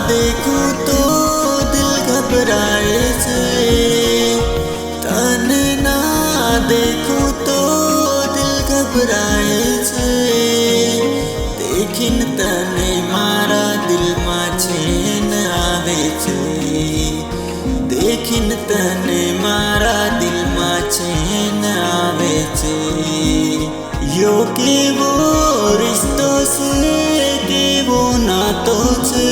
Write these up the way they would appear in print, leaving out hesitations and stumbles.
देखूं तो दिल घबराए छे, तने ना देखूं तो दिल घबराए छे। देखीने तने मारा दिलमां चैन आवे छे, देखीने तने मारा दिलमां चैन आवे छे। यो केवो रिश्तो छे, केवो नातो छे,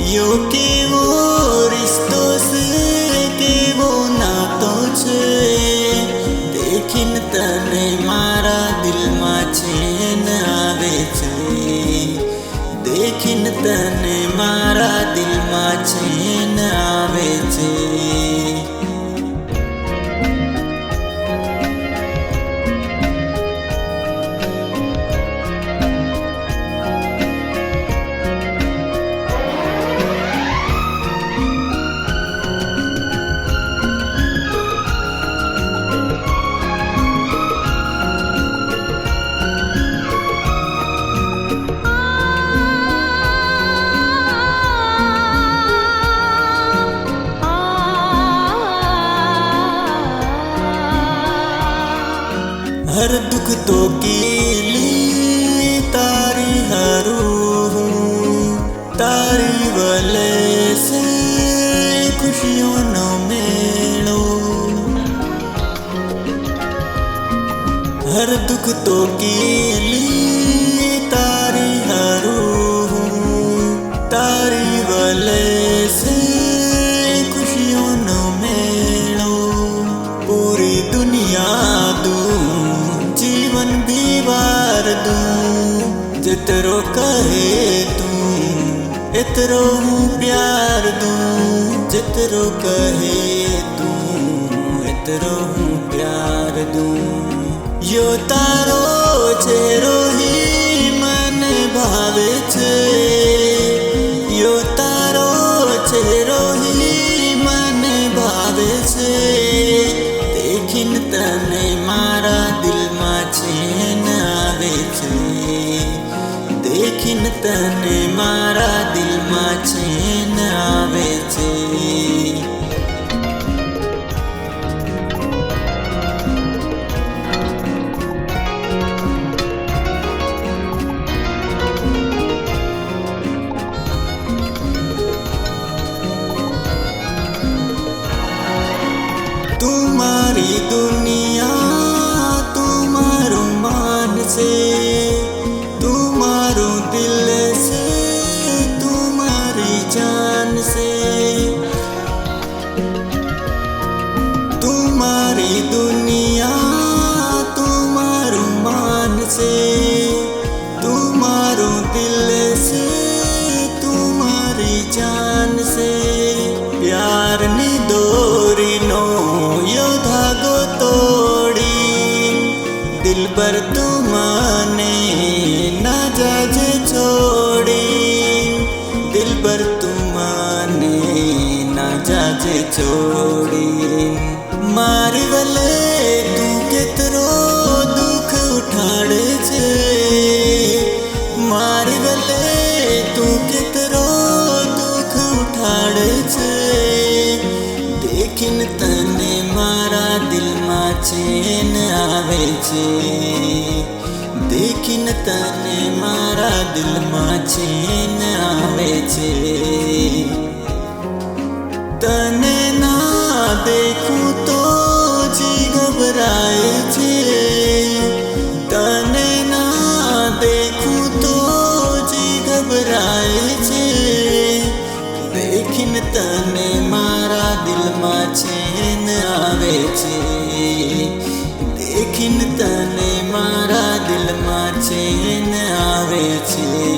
यो केवो रिश्तो छे, केवो नातो छे। देखीने तने मारा दिलमां चैन आवे छे, देखीने तने मारा दिलमां चैन आवे छे। हर दुख तो कीली तारी हरू, तारी वले से खुशियों नो मेलो। हर दुख तो कीली तारी हरू, तारी वले से खुशियों नो मेलो। पूरी दुनिया जीवन भी वार दूं, जितरो कहे तू इतरो हूँ प्यार दूं। जितरो कहे तू इतरो हूँ प्यार दूं। यो तारो चेहरो ही मन भावे छे, यो तारो चेहरो ही मन भावे छे। देखीने तने मारा दिलमां चैन आवे छे, देखीने तने मारा दिलमां चैन आवे छे। तुम्हारी दुनिया तुम्हारो मान से, तुम्हारो दिल से, तुम्हारी जान से। तुम्हारी दुनिया तुम्हारो मान से, तुम्हारो दिल से, तुम्हारी जान से। प्यार नी डोरी नो यो धागो तोड़ी, दिलबर तुमने ना जाजे छोड़ी। दिलबर तुमने ना जाजे छोड़ी। मारी वले तू केतरो दुख उठाड़े छे, मारी वले तू केतरो दुख उठाड़े छे। देखीने तने मारा दिलमां चैन आवे छे, देखीने तने मारा दिलमां चैन आवे छे। तने ना देखूं तो जी घबराए छे, तने ना देखूं तो जी घबराए छे। देखीने तने मारा दिलमां चैन आवे छे, देखीने तने मारा दिलमां चैन आवे छे।